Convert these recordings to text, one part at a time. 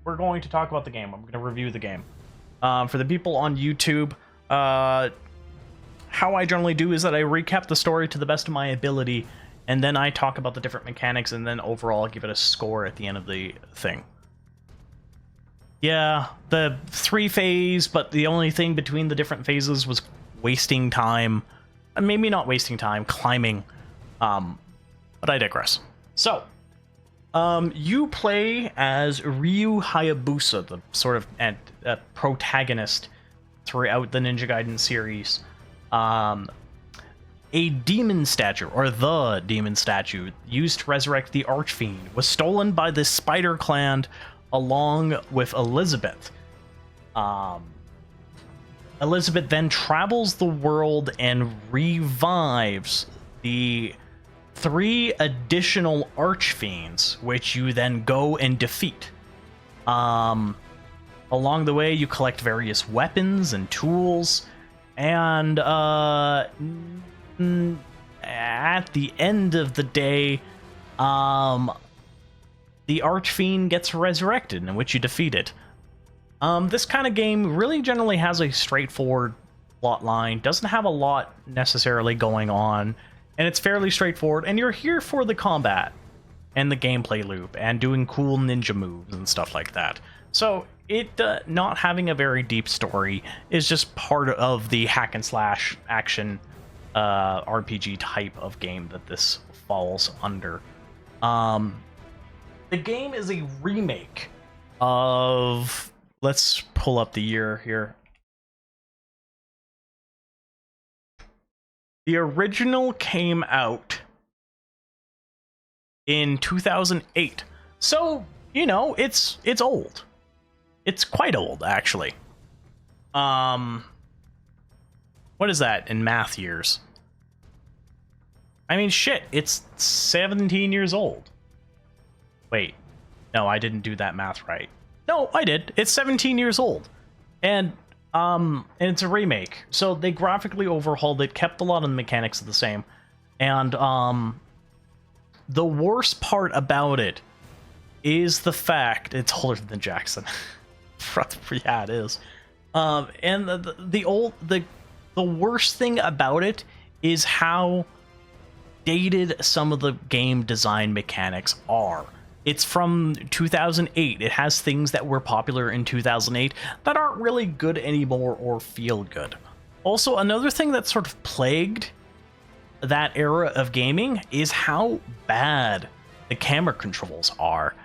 we're going to talk about the game. I'm going to review the game. For the people on YouTube, how I generally do is that I recap the story to the best of my ability, and then I talk about the different mechanics, and then overall give it a score at the end of the thing. Yeah, the 3-phase, but the only thing between the different phases was wasting time. Maybe not wasting time, climbing. But I digress. So, you play as Ryu Hayabusa, the sort of protagonist throughout the Ninja Gaiden series. A demon statue, or the demon statue, used to resurrect the Archfiend, was stolen by the Spider Clan along with Elizabeth. Elizabeth then travels the world and revives the 3 additional Archfiends, which you then go and defeat. Along the way, you collect various weapons and tools, and at the end of the day, the Archfiend gets resurrected, in which you defeat it. This kind of game really generally has a straightforward plot line, doesn't have a lot necessarily going on, and it's fairly straightforward, and you're here for the combat and the gameplay loop and doing cool ninja moves and stuff like that. So it not having a very deep story is just part of the hack and slash action RPG type of game that this falls under. The game is a remake of... Let's pull up the year here. The original came out in 2008. So, you know, it's old. It's quite old, actually. What is that in math years? I mean, shit, it's 17 years old. Wait. No, I didn't do that math right. No, I did. It's 17 years old. And it's a remake. So they graphically overhauled it, kept a lot of the mechanics the same. And the worst part about it is the fact it's older than Jackson. Yeah, it is. And the worst thing about it is how dated some of the game design mechanics are. It's from 2008. It has things that were popular in 2008 that aren't really good anymore or feel good. Also, another thing that sort of plagued that era of gaming is how bad the camera controls are.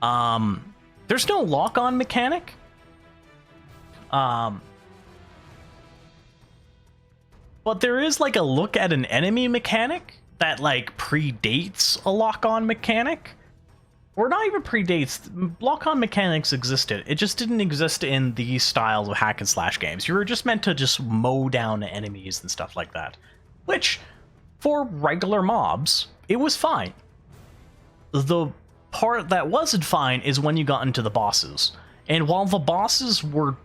There's no lock-on mechanic. But there is like a look at an enemy mechanic that like predates a lock-on mechanic. Or not even predates. Lock-on mechanics existed. It just didn't exist in these styles of hack and slash games. You were just meant to just mow down enemies and stuff like that. Which, for regular mobs, it was fine. The part that wasn't fine is when you got into the bosses. And while the bosses were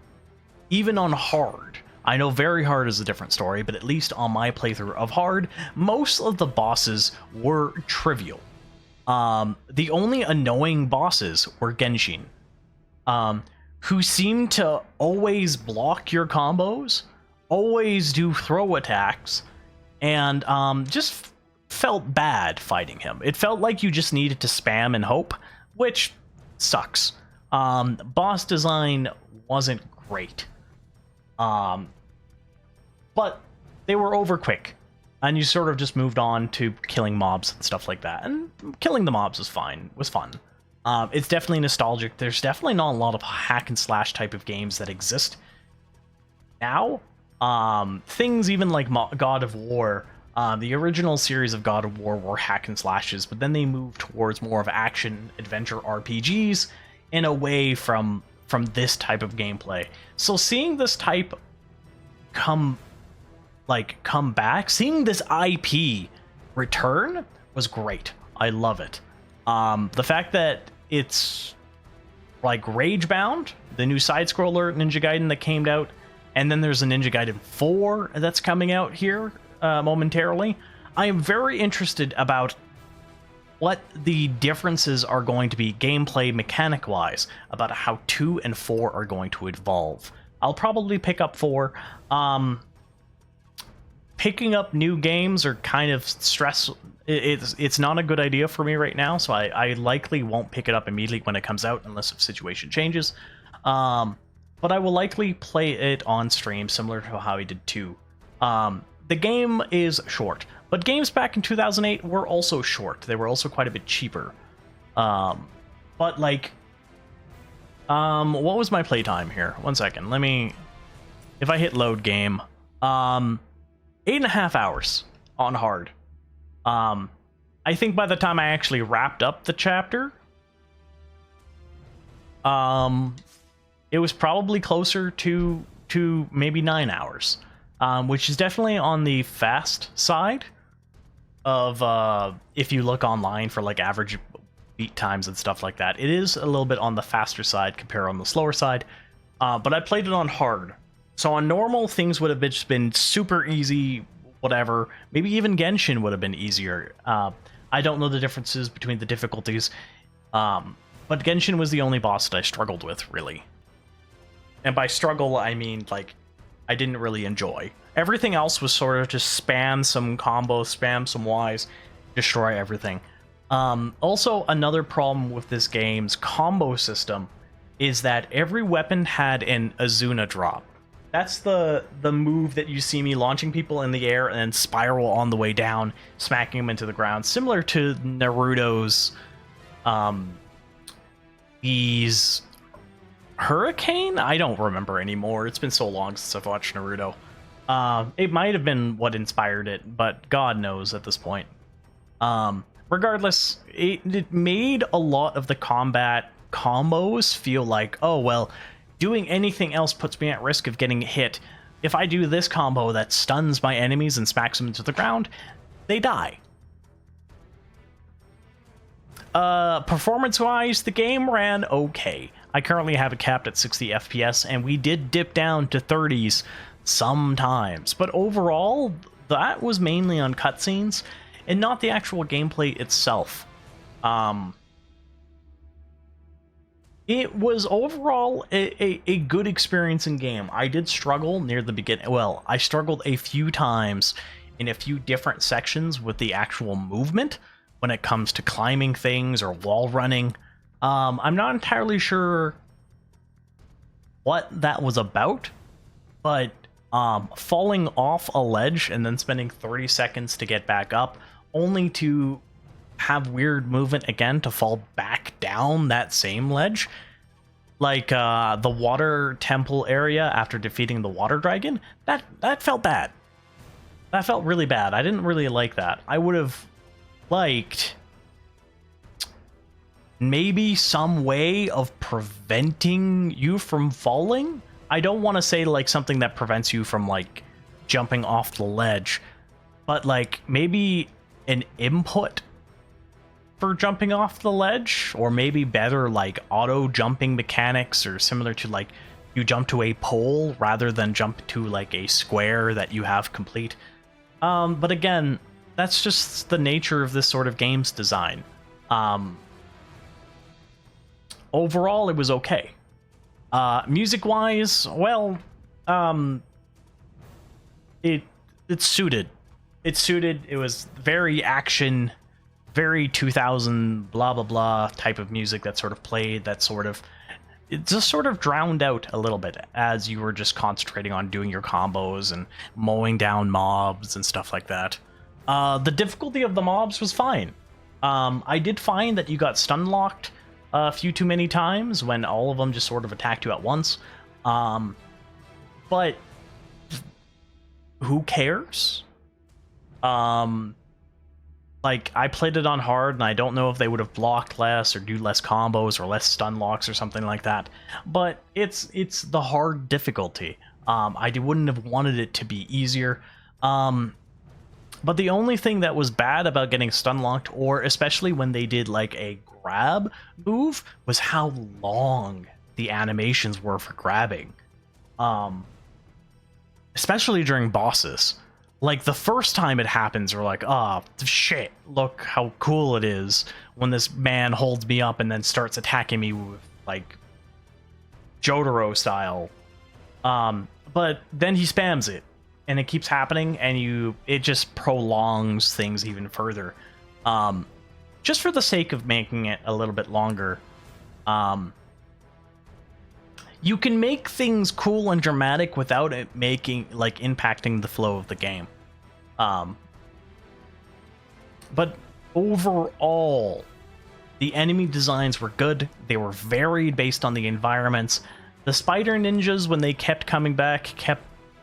even on hard, I know very hard is a different story, but at least on my playthrough of hard, most of the bosses were trivial. The only annoying bosses were Genshin, who seemed to always block your combos, always do throw attacks, and just felt bad fighting him. It felt like you just needed to spam and hope, which sucks. Boss design wasn't great, but they were over quick. And you sort of just moved on to killing mobs and stuff like that. And killing the mobs was fine. Was fun. It's definitely nostalgic. There's definitely not a lot of hack and slash type of games that exist now. Things even like God of War. The original series of God of War were hack and slashes, but then they moved towards more of action adventure RPGs and away from this type of gameplay. So seeing this type come back, seeing this IP return was great. I love it. The fact that it's like Ragebound, the new side-scroller Ninja Gaiden that came out, and then there's a Ninja Gaiden 4 that's coming out here momentarily. I am very interested about what the differences are going to be gameplay mechanic wise about how 2 and 4 are going to evolve. I'll probably pick up 4. Picking up new games are kind of stressful. It's not a good idea for me right now, so I likely won't pick it up immediately when it comes out unless the situation changes. But I will likely play it on stream, similar to how I did 2. The game is short, but games back in 2008 were also short. They were also quite a bit cheaper. But like, what was my playtime here? 1 second. Let me, if I hit load game, 8.5 hours on hard. I think by the time I actually wrapped up the chapter, it was probably closer to maybe 9 hours, which is definitely on the fast side of if you look online for like average beat times and stuff like that. It is a little bit on the faster side compared on the slower side, but I played it on hard. So on normal, things would have just been super easy, whatever. Maybe even Genshin would have been easier. I don't know the differences between the difficulties, but Genshin was the only boss that I struggled with, really. And by struggle, I mean, like, I didn't really enjoy. Everything else was sort of just spam some combos, spam some Ys, destroy everything. Also, another problem with this game's combo system is that every weapon had an Azuna drop. That's the move that you see me launching people in the air and then spiral on the way down, smacking them into the ground, similar to Naruto's these Hurricane? I don't remember anymore. It's been so long since I've watched Naruto. It might have been what inspired it, but God knows at this point. Regardless, it made a lot of the combat combos feel like, oh, well, doing anything else puts me at risk of getting hit. If I do this combo that stuns my enemies and smacks them into the ground, they die. Performance-wise, the game ran okay. I currently have it capped at 60 FPS, and we did dip down to 30s sometimes. But overall, that was mainly on cutscenes, and not the actual gameplay itself. It was overall a good experience in game. I did struggle near the beginning. Well, I struggled a few times in a few different sections with the actual movement when it comes to climbing things or wall running. I'm not entirely sure what that was about, but falling off a ledge and then spending 30 seconds to get back up, only to have weird movement again to fall back down that same ledge, like the water temple area after defeating the water dragon, that felt bad. That felt really bad. I didn't really like that. I would have liked maybe some way of preventing you from falling. I don't want to say like something that prevents you from like jumping off the ledge, but like maybe an input for jumping off the ledge, or maybe better like auto jumping mechanics, or similar to like you jump to a pole rather than jump to like a square that you have complete. But again, that's just the nature of this sort of game's design. Overall, it was okay. Music-wise, well, it suited. It suited. It was very action, very 2000 blah blah blah type of music that sort of played. That sort of, it just sort of drowned out a little bit as you were just concentrating on doing your combos and mowing down mobs and stuff like that. The difficulty of the mobs was fine. I did find that you got stun locked a few too many times when all of them just sort of attacked you at once. But who cares? Like, I played it on hard, and I don't know if they would have blocked less or do less combos or less stun locks or something like that. But it's the hard difficulty. I wouldn't have wanted it to be easier. But the only thing that was bad about getting stun locked, or especially when they did like a grab move, was how long the animations were for grabbing. Especially during bosses. Like, the first time it happens, we're like, oh, shit, look how cool it is when this man holds me up and then starts attacking me with, like, Jotaro style. But then he spams it, and it keeps happening, and it just prolongs things even further. Just for the sake of making it a little bit longer. You can make things cool and dramatic without it impacting the flow of the game. But overall, the enemy designs were good. They were varied based on the environments. The spider ninjas, when they kept coming back, kept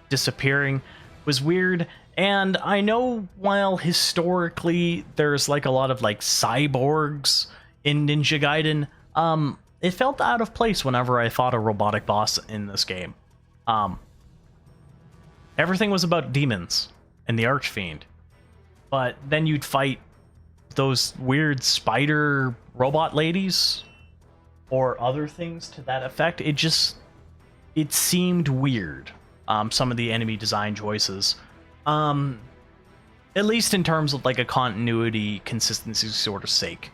disappearing, was weird. And I know while historically there's like a lot of like cyborgs in Ninja Gaiden, it felt out of place whenever I fought a robotic boss in this game. Everything was about demons and the Archfiend. But then you'd fight those weird spider robot ladies or other things to that effect. It seemed weird, some of the enemy design choices. At least in terms of like a continuity, consistency sort of sake.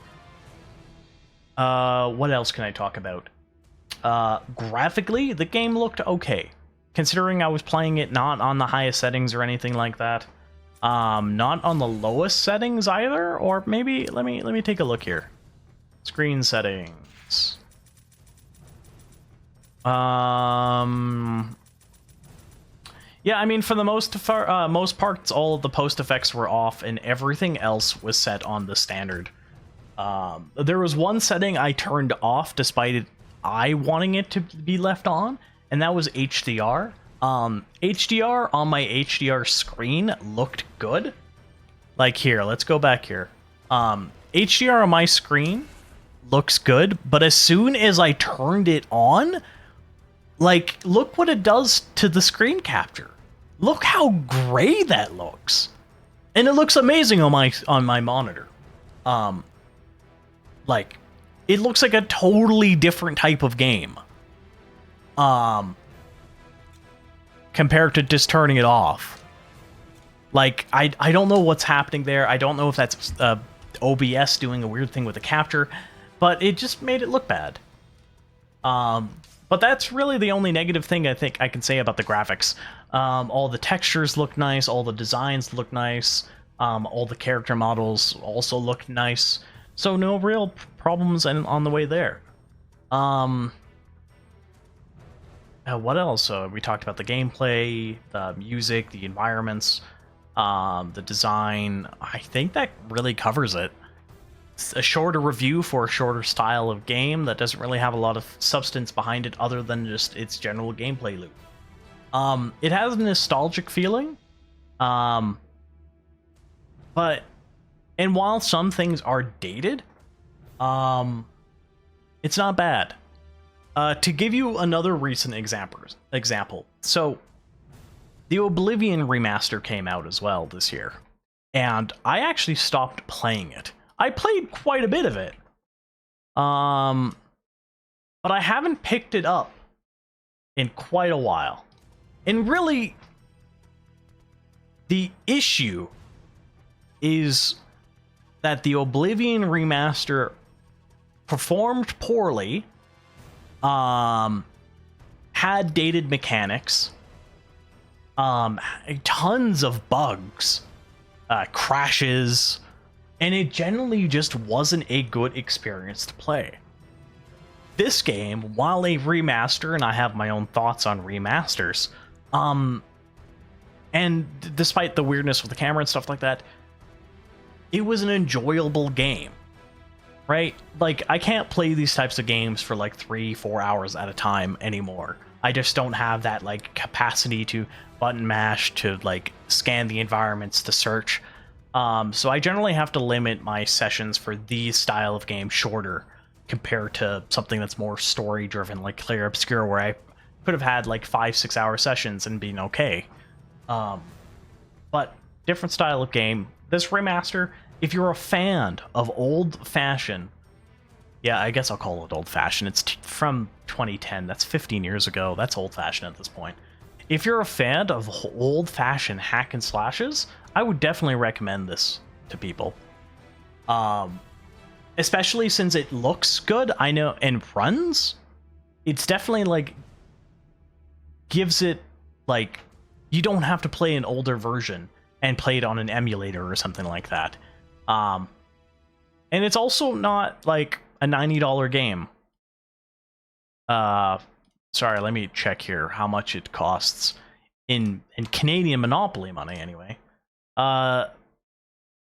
What else can I talk about? Graphically, the game looked okay. Considering I was playing it not on the highest settings or anything like that. Not on the lowest settings either, or maybe let me take a look here. Screen settings. Yeah, I mean, for the most parts, all of the post effects were off, and everything else was set on the standard. There was one setting I turned off despite I wanting it to be left on, and that was HDR. HDR on my HDR screen looked good. Like here, let's go back here. HDR on my screen looks good, but as soon as I turned it on, like, look what it does to the screen capture. Look how gray that looks. And it looks amazing on my monitor. Like, it looks like a totally different type of game. Compared to just turning it off. Like, I don't know what's happening there. I don't know if that's OBS doing a weird thing with the capture, but it just made it look bad. But that's really the only negative thing I think I can say about the graphics. All the textures look nice, all the designs look nice, all the character models also look nice. So no real problems on the way there. What else? We talked about the gameplay, the music, the environments, the design. I think that really covers it. It's a shorter review for a shorter style of game that doesn't really have a lot of substance behind it other than just its general gameplay loop. It has a nostalgic feeling, but and while some things are dated, it's not bad. To give you another recent example, so the Oblivion remaster came out as well this year, and I actually stopped playing it. I played quite a bit of it, but I haven't picked it up in quite a while. And really, the issue is that the Oblivion remaster performed poorly, had dated mechanics, tons of bugs, crashes, and it generally just wasn't a good experience to play. This game, while a remaster, and I have my own thoughts on remasters, and despite the weirdness with the camera and stuff like that, it was an enjoyable game, right? Like, I can't play these types of games for like 3-4 hours at a time anymore. I just don't have that like capacity to button mash, to like scan the environments, to search. So I generally have to limit my sessions for these style of game shorter compared to something that's more story driven, like Clear Obscure, where I could have had like 5-6 hour sessions and been okay. But different style of game. This remaster, if you're a fan of old-fashioned, yeah, I guess I'll call it old-fashioned. It's from 2010. That's 15 years ago. That's old-fashioned at this point. if you're a fan of old-fashioned hack and slashes, I would definitely recommend this to people. Especially since it looks good, I know, and runs. It's definitely like gives it like you don't have to play an older version and play it on an emulator or something like that. And it's also not like a $90 game. Sorry, let me check here how much it costs in Canadian Monopoly money anyway. The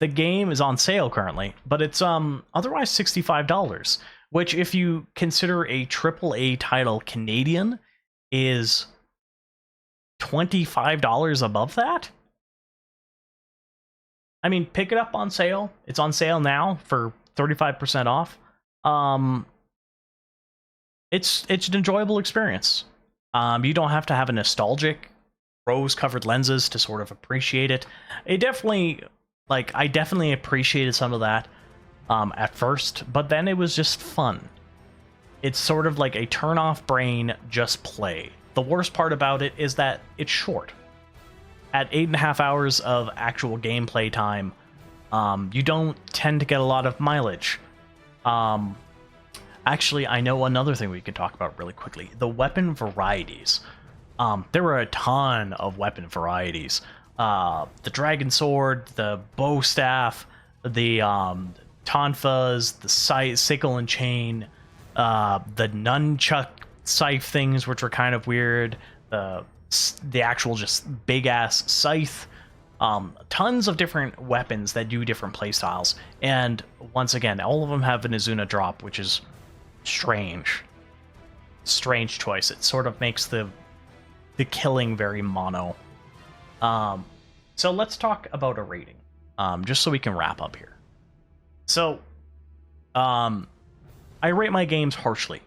game is on sale currently, but it's otherwise $65, which if you consider a AAA title Canadian is $25 above that. I mean, pick it up on sale. It's on sale now for 35% off. It's an enjoyable experience. You don't have to have a nostalgic rose-covered lenses to sort of appreciate it. It definitely, like, I definitely appreciated some of that at first, but then it was just fun. It's sort of like a turn-off brain, just play. The worst part about it is that it's short. At 8.5 hours of actual gameplay time, you don't tend to get a lot of mileage. Actually, I know another thing we could talk about really quickly. The weapon varieties. There were a ton of weapon varieties. The dragon sword, the bow staff, the tonfas, the sickle and chain, the nunchuck scythe things, which were kind of weird, the actual just big ass scythe, tons of different weapons that do different playstyles, and once again, all of them have an Izuna drop, which is strange choice. It sort of makes the killing very mono. So let's talk about a rating, just so we can wrap up here. So I rate my games harshly.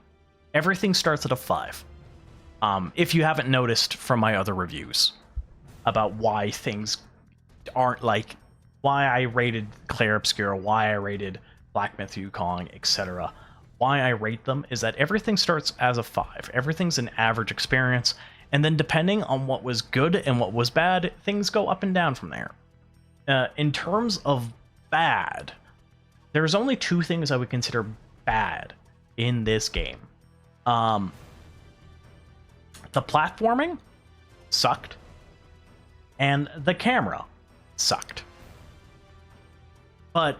Everything starts at a 5. If you haven't noticed from my other reviews about why things aren't like, why I rated Clair Obscura, why I rated Black Myth Wukong, etc. Why I rate them is that everything starts as a 5. Everything's an average experience, and then depending on what was good and what was bad, things go up and down from there. In terms of bad, there's only 2 things I would consider bad in this game. The platforming sucked, and the camera sucked. But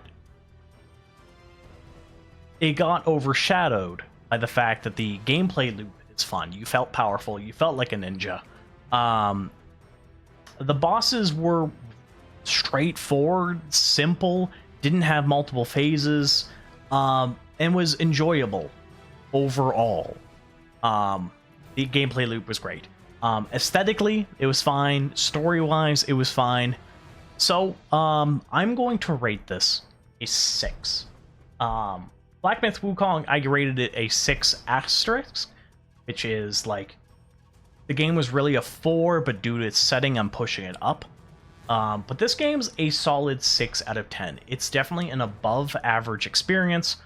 it got overshadowed by the fact that the gameplay loop is fun. You felt powerful. You felt like a ninja. The bosses were straightforward, simple, didn't have multiple phases, and was enjoyable overall. The gameplay loop was great. Aesthetically, it was fine. Story-wise, it was fine. So, I'm going to rate this a 6. Black Myth Wukong, I rated it a 6 asterisk, which is like, the game was really a 4, but due to its setting, I'm pushing it up. But this game's a solid 6 out of 10. It's definitely an above average experience,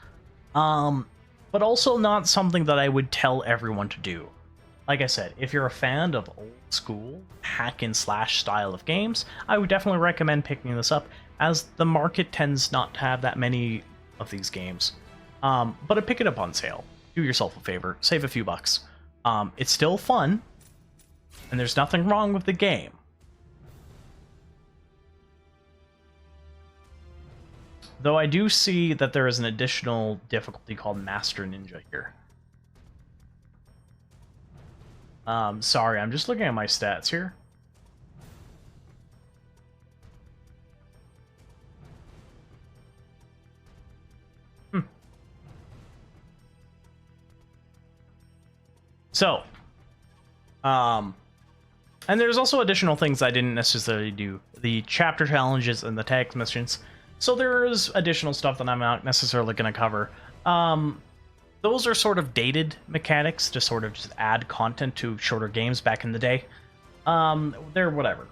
but also not something that I would tell everyone to do. Like I said, if you're a fan of old school hack and slash style of games, I would definitely recommend picking this up, as the market tends not to have that many of these games. But pick it up on sale. Do yourself a favor, save a few bucks. It's still fun, and there's nothing wrong with the game. Though I do see that there is an additional difficulty called Master Ninja here. Sorry, I'm just looking at my stats here. So, and there's also additional things I didn't necessarily do. The chapter challenges and the tag missions. So there's additional stuff that I'm not necessarily going to cover. Those are sort of dated mechanics to sort of just add content to shorter games back in the day. They're whatever.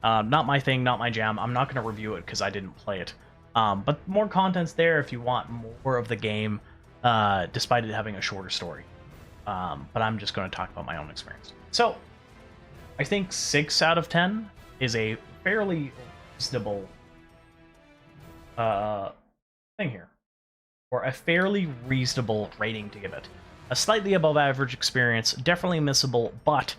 Not my thing, not my jam. I'm not going to review it because I didn't play it. But more content's there if you want more of the game, despite it having a shorter story. But I'm just going to talk about my own experience. So, I think 6 out of 10 is a fairly reasonable thing here, or a fairly reasonable rating to give it. A slightly above average experience, definitely missable, but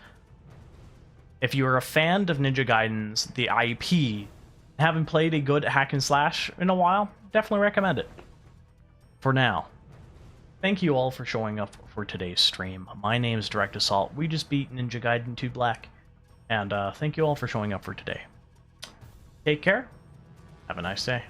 if you're a fan of Ninja Gaiden's, the IP, haven't played a good hack and slash in a while, definitely recommend it. For now, thank you all for showing up for today's stream. My name is Direct Assault. We just beat Ninja Gaiden 2 Black, and thank you all for showing up for today. Take care. Have a nice day.